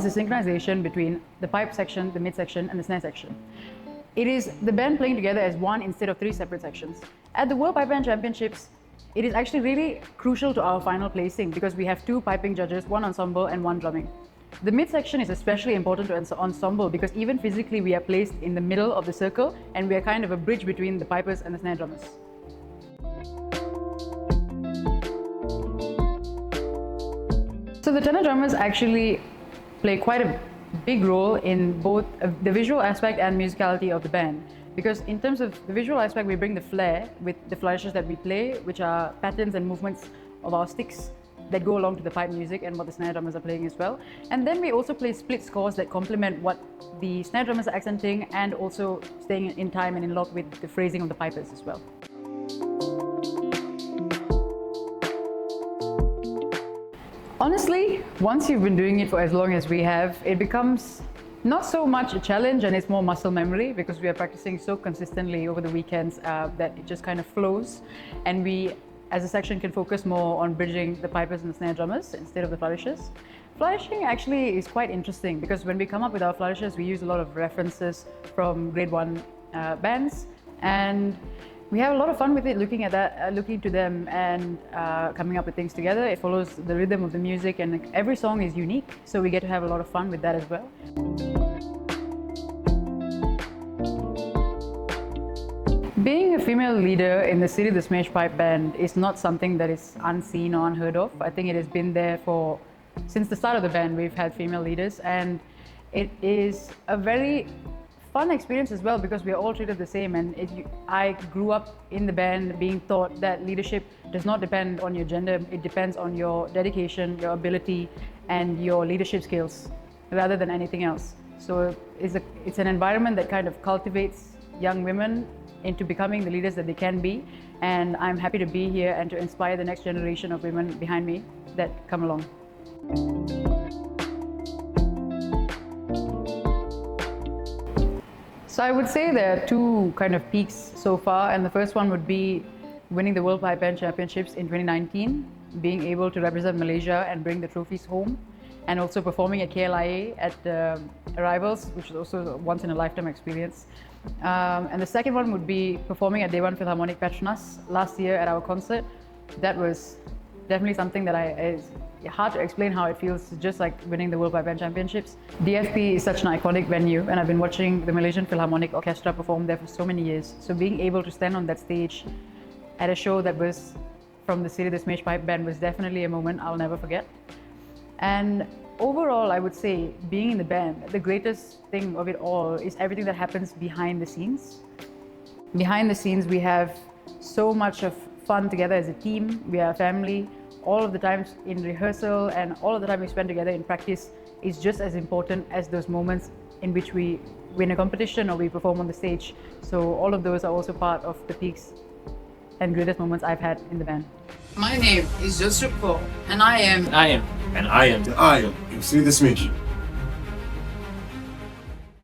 is the synchronization between the pipe section, the mid section, and the snare section. It is the band playing together as one instead of three separate sections. At the World Pipe Band Championships, it is actually really crucial to our final placing because we have two piping judges, one ensemble and one drumming. The mid section is especially important to ensemble because even physically we are placed in the middle of the circle and we are kind of a bridge between the pipers and the snare drummers. So the tenor drummers actually play quite a big role in both the visual aspect and musicality of the band. Because in terms of the visual aspect, we bring the flair with the flourishes that we play, which are patterns and movements of our sticks that go along to the pipe music and what the snare drummers are playing as well. And then we also play split scores that complement what the snare drummers are accenting and also staying in time and in lock with the phrasing of the pipers as well. Honestly, once you've been doing it for as long as we have, it becomes not so much a challenge and it's more muscle memory because we are practicing so consistently over the weekends that it just kind of flows, and we as a section can focus more on bridging the pipers and the snare drummers instead of the flourishes. Flourishing actually is quite interesting because when we come up with our flourishes, we use a lot of references from grade 1 bands, and we have a lot of fun with it, looking at that, looking to them and coming up with things together. It follows the rhythm of the music and every song is unique, so we get to have a lot of fun with that as well. Being a female leader in the Sri Dasmesh Pipe Band is not something that is unseen or unheard of. I think it has been there since the start of the band. We've had female leaders, and it is a very fun experience as well because we are all treated the same, and I grew up in the band being taught that leadership does not depend on your gender, it depends on your dedication, your ability and your leadership skills rather than anything else. So it's an environment that kind of cultivates young women into becoming the leaders that they can be, and I'm happy to be here and to inspire the next generation of women behind me that come along. So I would say there are two kind of peaks so far, and the first one would be winning the World Pipe Band Championships in 2019, being able to represent Malaysia and bring the trophies home, and also performing at KLIA at Arrivals, which is also a once-in-a-lifetime experience. And the second one would be performing at Dewan Philharmonic Petronas last year at our concert. That was definitely something that it's hard to explain how it feels, just like winning the World Pipe Band Championships. DFP is such an iconic venue, and I've been watching the Malaysian Philharmonic Orchestra perform there for so many years. So being able to stand on that stage at a show that was from the Sri Dasmesh Pipe Band was definitely a moment I'll never forget. And overall, I would say being in the band, the greatest thing of it all is everything that happens behind the scenes. Behind the scenes, we have so much of fun together as a team. We are a family. All of the times in rehearsal and all of the time we spend together in practice is just as important as those moments in which we win a competition or we perform on the stage. So all of those are also part of the peaks and greatest moments I've had in the band. My name is Jyotsaroop Kaur, and I am Sri Dasmesh.